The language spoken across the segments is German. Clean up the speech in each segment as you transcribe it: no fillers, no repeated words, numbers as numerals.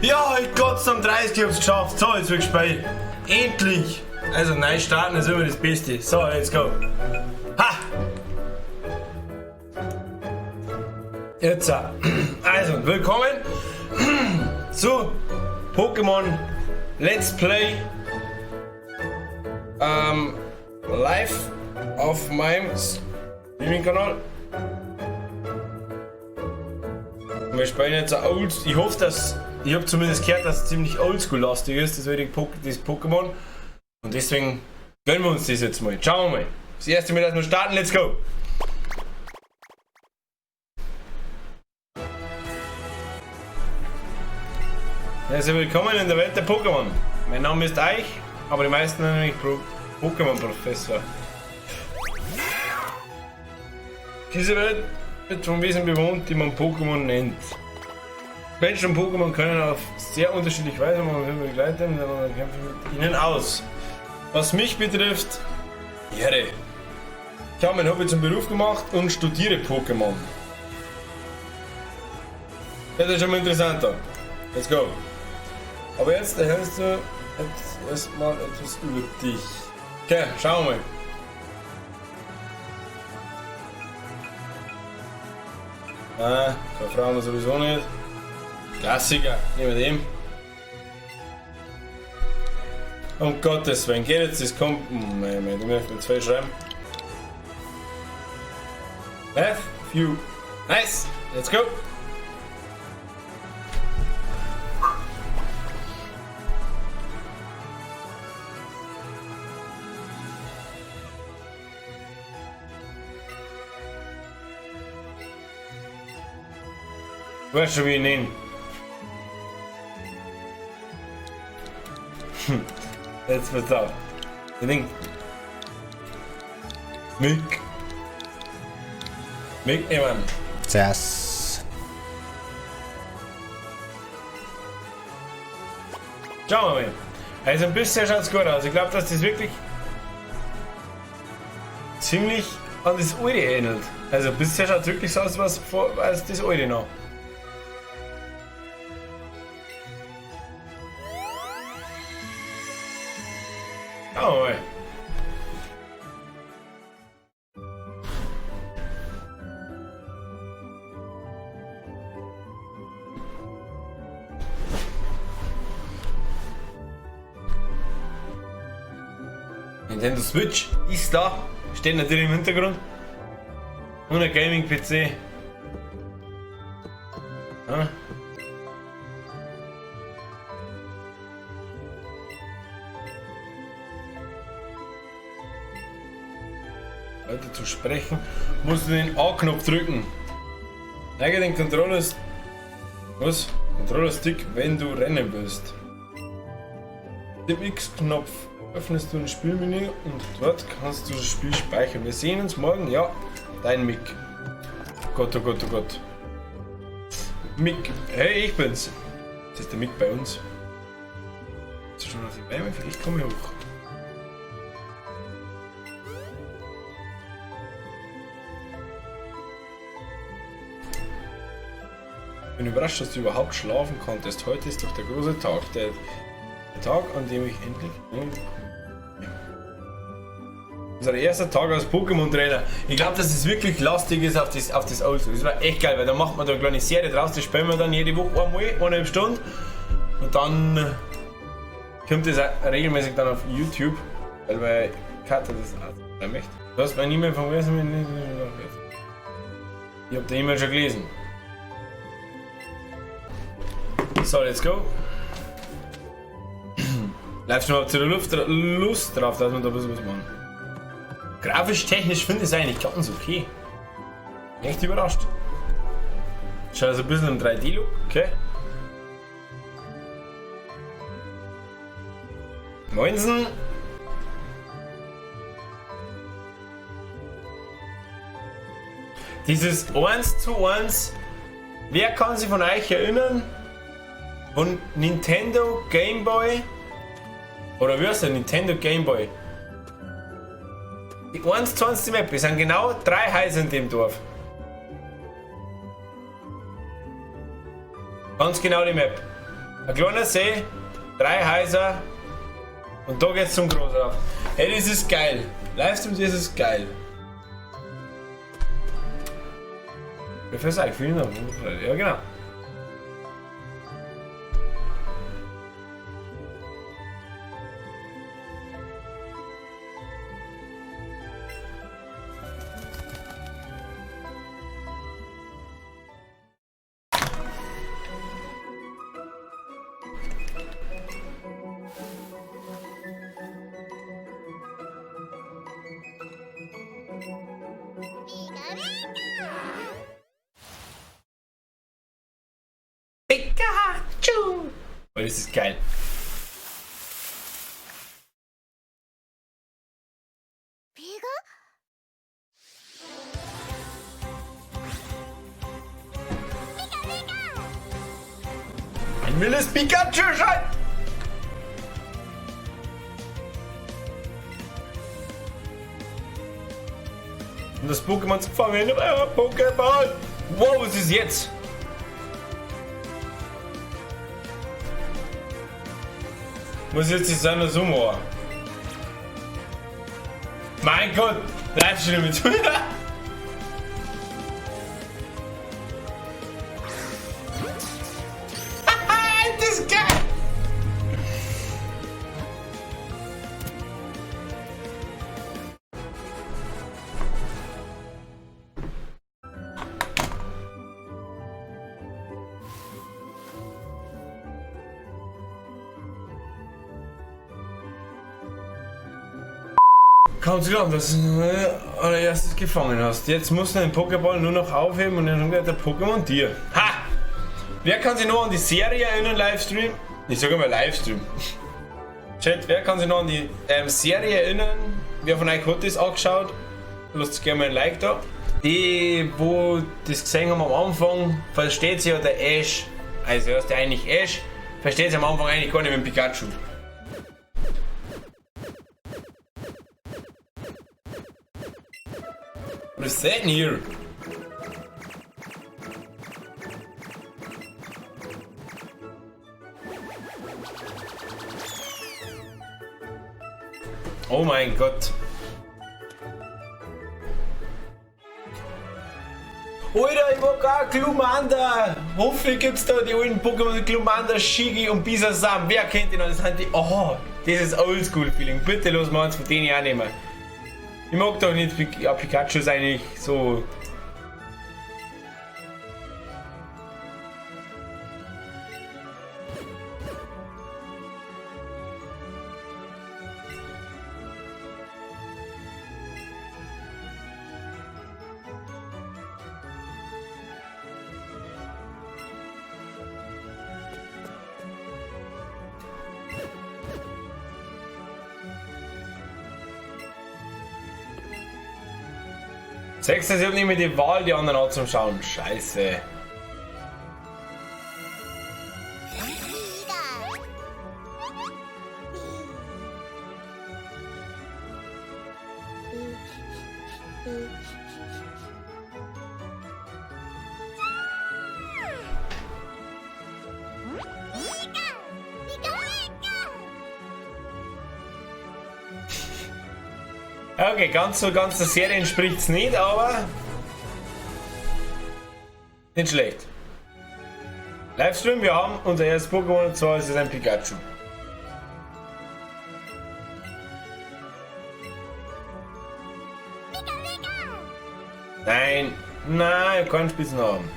Ja, ich Gott am 30 hab's geschafft. So, jetzt wird gespielt. Endlich! Also, neu starten ist immer das Beste. So, let's go. Ha! Jetzt, also, willkommen zu Pokémon Let's Play live auf meinem Streaming-Kanal. Wir spielen jetzt old. Ich hoffe, dass. Ich habe zumindest gehört, dass es ziemlich oldschool-lastig ist, das Pokémon. Und deswegen gönnen wir uns das jetzt mal. Schauen wir mal. Das erste Mal, dass wir starten, let's go! Also willkommen in der Welt der Pokémon. Mein Name ist Eich, aber die meisten nennen mich Pokémon-Professor. Diese Welt wird von Wesen bewohnt, die man Pokémon nennt. Menschen und Pokémon können auf sehr unterschiedliche Weise begleiten und kämpfen mit ihnen aus. Was mich betrifft, Ehre. Ich habe mein Hobby zum Beruf gemacht und studiere Pokémon. Das ist schon mal interessanter. Let's go. Aber jetzt erhältst du erstmal etwas über dich. Okay, schauen wir mal. Ah, keine Frauen sowieso nicht. Klassiker, nehmen wir den. Um Gottes Willen, geht jetzt das kommt. Nein, du musst mit 2 schreiben. Have few. Nice, let's go. Weißt du, wie ich ihn nenne? Jetzt wird's auf. Ich denk. Mick, ey Mann. Yes. Schauen wir mal. Also ein bisschen schaut's gut aus. Ich glaube, dass das wirklich ziemlich an das alte ähnelt. Also bisher schaut's wirklich so aus, als das alte noch. Oh, ey. Nintendo Switch ist da, steht natürlich im Hintergrund. Und ein Gaming-PC. Ja. Weiter zu sprechen, musst du den A-Knopf drücken. Neige den Controller-Stick, wenn du rennen willst. Mit dem X-Knopf öffnest du ein Spielmenü und dort kannst du das Spiel speichern. Wir sehen uns morgen. Ja, dein Mick. Gott, oh Gott, oh Gott. Mick, hey, ich bin's. Das ist der Mick bei uns. Ist schon auf die Beine? Vielleicht komme ich hoch. Ich bin überrascht, dass du überhaupt schlafen konntest. Heute ist doch der große Tag. Der Tag, an dem ich endlich. Unser erster Tag als Pokémon-Trainer. Ich glaube, dass es wirklich lastig ist auf das Oldschool. Das war echt geil, weil da macht man da eine kleine Serie draus. Das spielen wir dann jede Woche einmal, 1,5 Stunden. Und dann kommt das auch regelmäßig dann auf YouTube, weil meine Katze das auch möchte. Du hast meine E-Mail von wer? Ich habe die E-Mail schon gelesen. So, let's go. Bleibst du überhaupt Lust drauf, dass wir da ein bisschen was machen? Grafisch, technisch finde ich es eigentlich ganz okay. Echt überrascht. Schau, also ein bisschen im 3D-Look, okay. Moinsen. Dieses 1:1. Wer kann sich von euch erinnern? Von Nintendo Game Boy? Oder wie heißt der? Nintendo Game Boy. Die 1:1 Map, es sind genau 3 Häuser in dem Dorf. Ganz genau die Map. Ein kleiner See, 3 Häuser und da geht's zum Großrauf. Hey, das ist geil. Livestream, das ist geil. Wie viel sag ich? Vielen Dank. Ja, genau. Pikachu! Oh, das ist geil. Ich will das Pikachu schon! Um das Pokémon zu fangen. Pokéball! Wow, was ist jetzt? Muss jetzt die Sonne so machen. Mein Gott! Livestream mit. Das ist geil! Kaum zu glauben, dass du allererstes gefangen hast. Jetzt musst du den Pokéball nur noch aufheben und dann gehört der Pokémon dir. Ha! Wer kann sich noch an die Serie erinnern, Livestream? Ich sage mal Livestream. Chat, wer kann sich noch an die Serie erinnern? Wer von euch hat das angeschaut? Lasst gerne mal ein Like da. Die, wo das gesehen haben am Anfang, versteht sich ja der Ash. Also heißt der eigentlich Ash, versteht sich am Anfang eigentlich gar nicht mit dem Pikachu. Was ist denn hier? Oh mein Gott. Alter, ich mag auch Glumanda. Hoffentlich gibt's da die alten Pokémon Glumanda, Shigi und Bisasam. Wer kennt die noch? Das sind die. Oh, das ist Oldschool-Feeling. Bitte los mal eins von denen auch nehmen. Ich mag doch nicht, ja, Pikachu ist eigentlich so. Sechstens, ich hab nicht mehr die Wahl, die anderen anzuschauen. Scheiße. Okay, ganz so ganz der Serie entspricht es nicht, aber nicht schlecht. Livestream, wir haben unser erstes Pokémon und zwar ist es ein Pikachu. Nein, nein, keinen Spitznamen.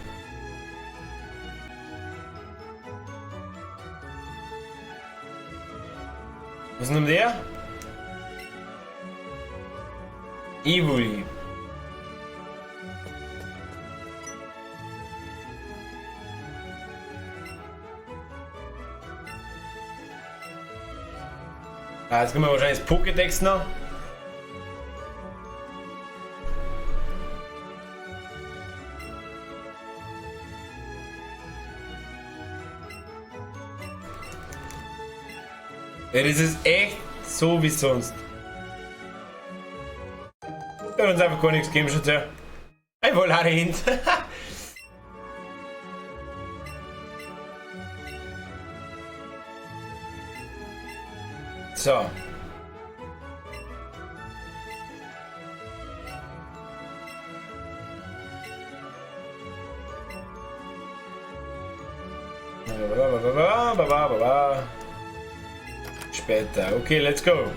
Was ist denn der? Evoli. Ah, jetzt können wir wahrscheinlich das Pokédex noch. Ja, das ist echt so wie sonst. Wir haben uns einfach gar nichts gegeben, schon sehr. Ein Volare-Hint. So. Später. Okay, let's go.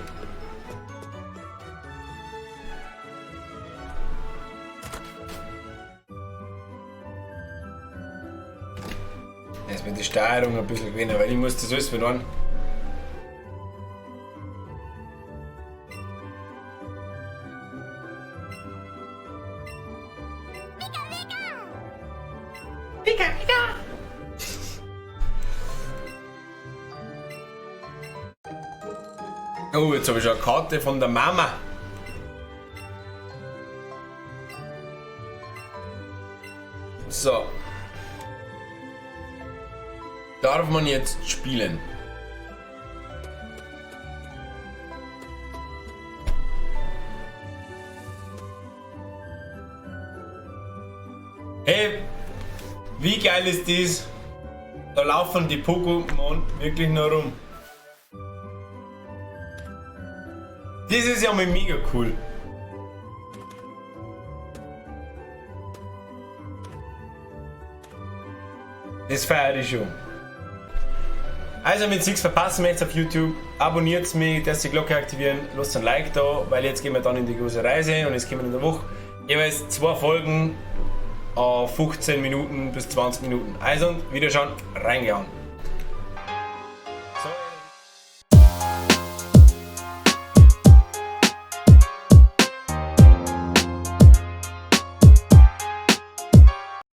Jetzt mit der Steuerung ein bisschen gewinnen, weil ich muss das alles verloren. Oh, jetzt habe ich schon eine Karte von der Mama. So. Darf man jetzt spielen? Hey, wie geil ist das? Da laufen die Pokémon wirklich nur rum. Das ist ja mal mega cool. Das feiere ich schon. Also, wenn ihr nichts verpassen möchtet auf YouTube, abonniert mich, lasst die Glocke aktivieren, lasst ein Like da, weil jetzt gehen wir dann in die große Reise und jetzt gehen wir in der Woche jeweils 2 Folgen auf 15 Minuten bis 20 Minuten. Also, wieder schauen, reingehauen.